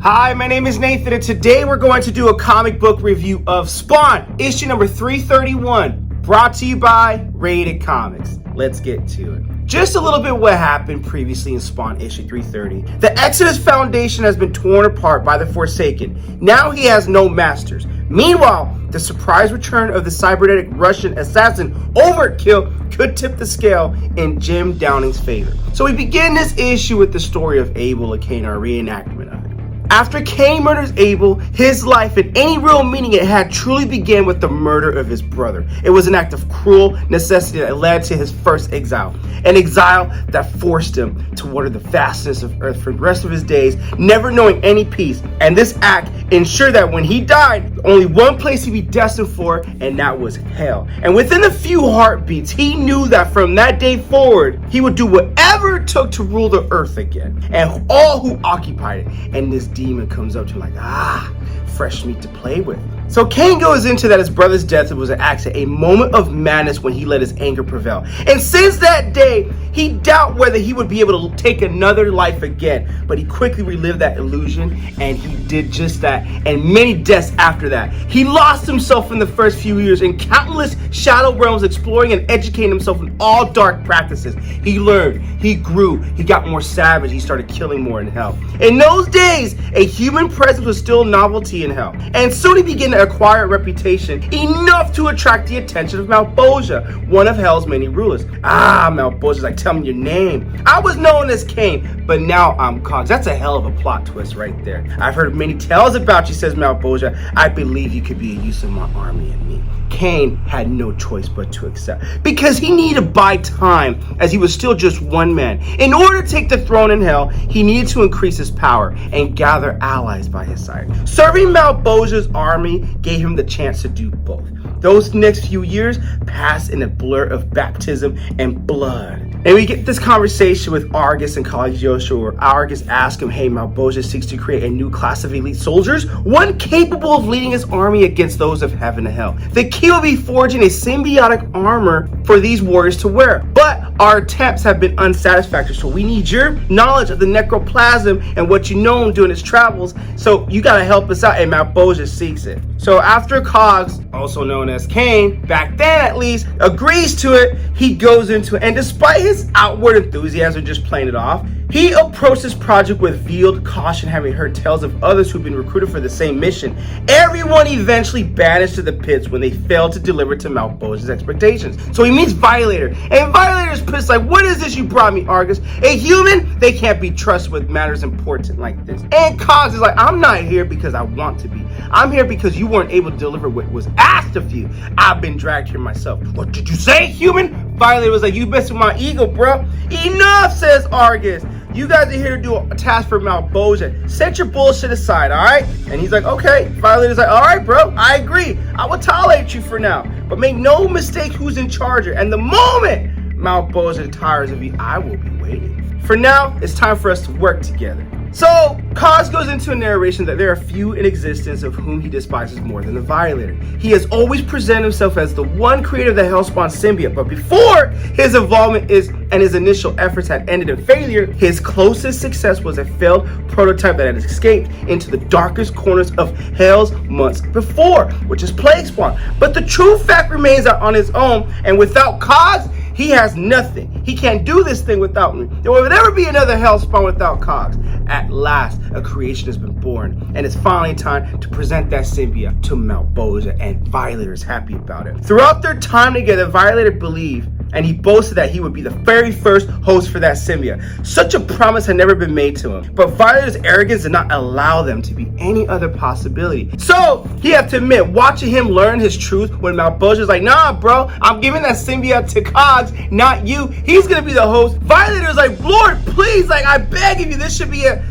Hi, my name is Nathan, and today we're going to do a comic book review of Spawn, issue number 331, brought to you by Rated Comics. Let's get to it. Just a little bit what happened previously in Spawn issue 330. The Exodus Foundation has been torn apart by the Forsaken. Now he has no masters. Meanwhile, the surprise return of the cybernetic Russian assassin Overkill could tip the scale in Jim Downing's favor. So we begin this issue with the story of Abel and Cain, our reenactment of it. After Cain murders Abel, his life and any real meaning it had truly began with the murder of his brother. It was an act of cruel necessity that led to his first exile. An exile that forced him to wander the vastness of earth for the rest of his days, never knowing any peace. And this act ensured that when he died, only one place he'd be destined for, and that was hell. And within a few heartbeats, he knew that from that day forward, he would do whatever it took to rule the earth again, and all who occupied it. And this demon comes up to him like, fresh meat to play with. So Cain goes into that his brother's death was an accident, a moment of madness when he let his anger prevail. And since that day, he doubted whether he would be able to take another life again. But he quickly relived that illusion, and he did just that, and many deaths after that. He lost himself in the first few years in countless shadow realms, exploring and educating himself in all dark practices. He learned, he grew, he got more savage, he started killing more in hell. In those days, a human presence was still a novelty in hell, and soon he began to acquire a reputation enough to attract the attention of Malboja, one of hell's many rulers. Malboja's like, tell me your name. I was known as Cain, but now I'm Cogs. That's a hell of a plot twist right there. I've heard many tales about you, says Malboja. I believe you could be a use of my army and me. Cain had no choice but to accept, because he needed to buy time, as he was still just one man. In order to take the throne in hell, he needed to increase his power and gather allies by his side. Serving Malboja's army gave him the chance to do both. Those next few years passed in a blur of baptism and blood. And we get this conversation with Argus and Cogliostro, where Argus asks him, hey, Malboja seeks to create a new class of elite soldiers, one capable of leading his army against those of heaven and hell. The key will be forging a symbiotic armor for these warriors to wear. But our attempts have been unsatisfactory, so we need your knowledge of the necroplasm and what you know during his travels, so you gotta help us out, and Malboja seeks it. So after Cogs, also known as Cain, back then at least, agrees to it, he goes into it, and despite his outward enthusiasm just playing it off, he approached this project with veiled caution, having heard tales of others who've been recruited for the same mission. Everyone eventually banished to the pits when they failed to deliver to Malboja's expectations. So he meets Violator, and Violator's pissed like, what is this you brought me, Argus? A human? They can't be trusted with matters important like this. And Cogs is like, I'm not here because I want to be. I'm here because you weren't able to deliver what was asked of you. I've been dragged here myself. What did you say, human? Violator was like, you messing with my ego, bro. Enough, says Argus. You guys are here to do a task for Malboja. Set your bullshit aside, all right? And he's like, okay. Violator's like, all right, bro, I agree. I will tolerate you for now. But make no mistake who's in charge here. And the moment Malboja tires of you, I will be waiting. For now, it's time for us to work together. So, Cogs goes into a narration that there are few in existence of whom he despises more than the Violator. He has always presented himself as the one creator of the Hellspawn symbiote, but before his involvement and his initial efforts had ended in failure, his closest success was a failed prototype that had escaped into the darkest corners of Hell's months before, which is Plague Spawn. But the true fact remains that on his own, and without Cogs, he has nothing. He can't do this thing without me. There will never be another Hellspawn without Cogs. At last, a creation has been born, and it's finally time to present that symbiote to Malboja, and Violator is happy about it. Throughout their time together, Violator believed, and he boasted that he would be the very first host for that symbiote. Such a promise had never been made to him, but Violator's arrogance did not allow them to be any other possibility. So, he had to admit, watching him learn his truth when Malboja's like, nah, bro, I'm giving that symbiote to Cogs, not you. He's gonna be the host. Violator's like, Lord, please, like, I beg of you, this should be a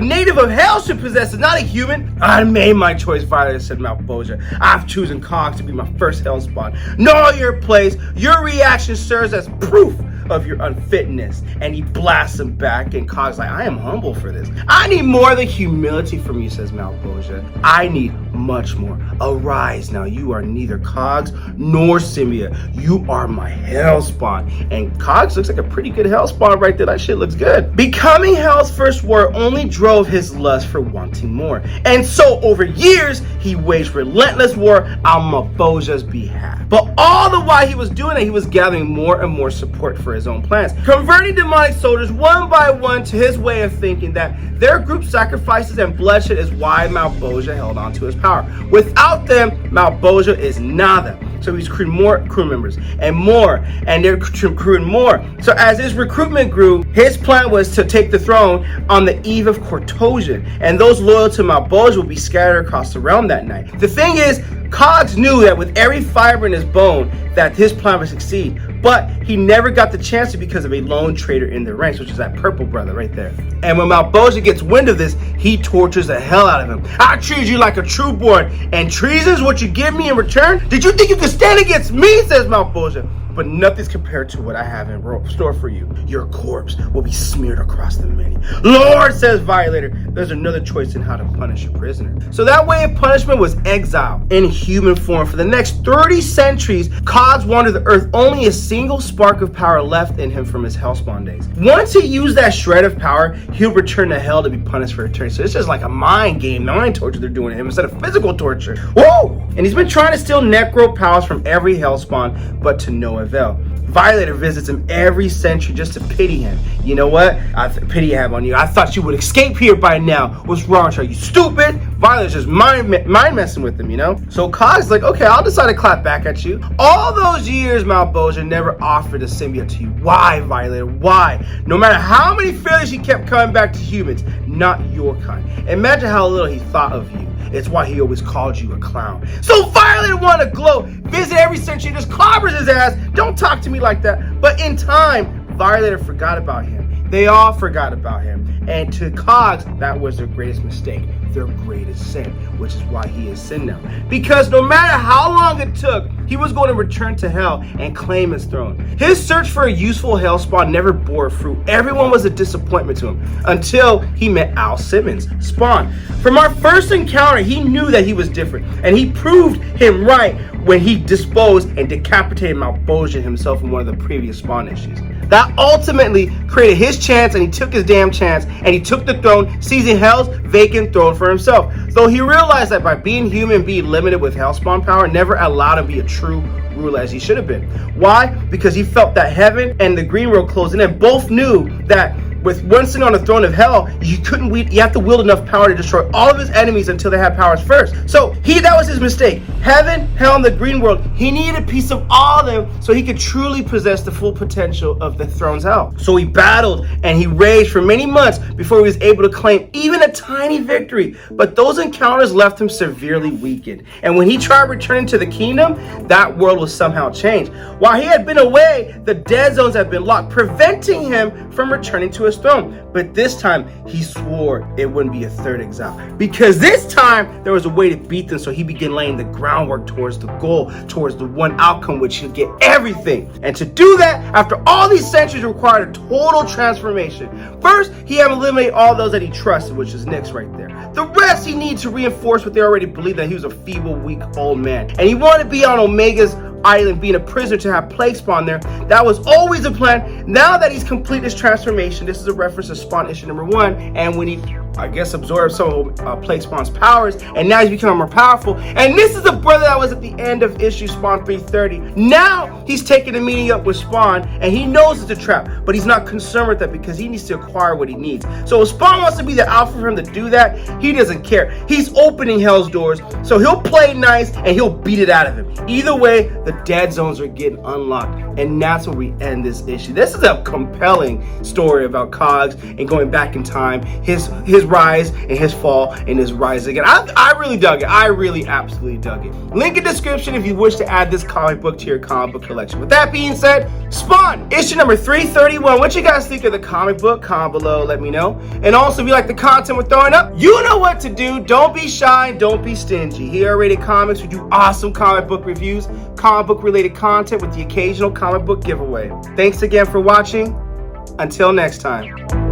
native of hell should possess it, not a human. I made my choice, Violator, said Malboja. I've chosen Cogs to be my first Hellspawn. Know your place. Your reaction serves as proof of your unfitness. And he blasts him back, and Cogs like, I am humble for this. I need more than humility from you, says Malboja. I need much more. Arise now, you are neither Cogs nor symbiote. You are my Hellspawn. And Cogs looks like a pretty good Hellspawn right there. That shit looks good. Becoming Hell's first warrior only drove his lust for wanting more. And so over years, he waged relentless war on Mabosia's behalf. But all the while he was doing it, he was gathering more and more support for his own plans, converting demonic soldiers one by one to his way of thinking that their group sacrifices and bloodshed is why Malbosia held on to his power. Without them, Malbosia is nada. So he's recruiting more crew members and more, and they're recruiting more. So as his recruitment grew, his plan was to take the throne on the eve of Cortosia, and those loyal to Malbosia will be scattered across the realm that night. The thing is, Cogs knew that with every fiber in his bone that his plan would succeed, but he never got the chance to because of a lone traitor in the ranks, which is that purple brother right there. And when Malbosia gets wind of this, he tortures the hell out of him. I treat you like a trueborn, and treason is what you give me in return? Did you think you could stand against me? Says Malbosia. But nothing's compared to what I have in store for you. Your corpse will be smeared across the many. Lord, says Violator, there's another choice in how to punish a prisoner. So that way of punishment was exile in human form. For the next 30 centuries, Cogs wandered the earth, only a single spark of power left in him from his Hellspawn days. Once he used that shred of power, he'll return to hell to be punished for eternity. So it's just like a mind game, mind torture they're doing to him instead of physical torture. Whoa! And he's been trying to steal necro powers from every Hellspawn, but to no avail. Violator visits him every century just to pity him. You know what? I pity I have on you. I thought you would escape here by now. What's wrong with you? Are you stupid? Violator's just mind messing with him, you know? So Cog's like, okay, I'll decide to clap back at you. All those years, Malbosia never offered a symbiote to you. Why, Violator? Why? No matter how many failures he kept coming back to humans, not your kind. Imagine how little he thought of you. It's why he always called you a clown. So Violator wanted to glow, visit every century, just clobbers his ass. Don't talk to me like that. But in time, Violator forgot about him. They all forgot about him. And to Cogs, that was their greatest mistake, their greatest sin, which is why he is sin now. Because no matter how long it took, he was going to return to hell and claim his throne. His search for a useful Hellspawn never bore fruit. Everyone was a disappointment to him until he met Al Simmons, Spawn. From our first encounter, he knew that he was different, and he proved him right when he disposed and decapitated Malbosia himself in one of the previous Spawn issues. That ultimately created his chance, and he took his damn chance, and he took the throne, seizing Hell's vacant throne for himself. Though he realized that by being human and being limited with Hellspawn power never allowed him to be a true ruler as he should have been. Why? Because he felt that heaven and the green world closing in. Both knew that with one sitting on the throne of hell, you have to wield enough power to destroy all of his enemies until they had powers first. So that was his mistake. Heaven, hell, and the green world. He needed a piece of all of them so he could truly possess the full potential of the throne's hell. So he battled and he raged for many months before he was able to claim even a tiny victory. But those encounters left him severely weakened. And when he tried returning to the kingdom, that world was somehow changed. While he had been away, the dead zones had been locked, preventing him from returning to his throne. But this time he swore it wouldn't be a third exile, because this time there was a way to beat them. So he began laying the groundwork towards the goal, towards the one outcome which he'll get everything. And to do that, after all these centuries, required a total transformation. First, he had to eliminate all those that he trusted, which is Nyx right there. The rest he needed to reinforce what they already believed, that he was a feeble, weak old man, and he wanted to be on Omega's island, being a prisoner, to have Plague Spawn there. That was always a plan. Now that he's completed his transformation, this is a reference to Spawn issue number 1, and when he, I guess, absorbed some of Plague Spawn's powers, and now he's becoming more powerful. And this is the brother that was at the end of issue Spawn 330. Now he's taking the meeting up with Spawn, and he knows it's a trap, but he's not concerned with that because he needs to acquire what he needs. So if Spawn wants to be the alpha for him to do that, he doesn't care. He's opening Hell's doors, so he'll play nice and he'll beat it out of him. Either way, the dead zones are getting unlocked, and that's where we end this issue. This is a compelling story about Cogs and going back in time, his rise and his fall and his rise again. I really dug it. I really absolutely dug it. Link in description if you wish to add this comic book to your comic book collection. With that being said, Spawn issue number 331. What you guys think of the comic book? Comment below, let me know. And also, if you like the content we're throwing up, you know what to do. Don't be shy, don't be stingy. Here at Rated Comics, we do awesome comic book reviews, comic book related content with the occasional comic book giveaway. Thanks again for watching. Until next time.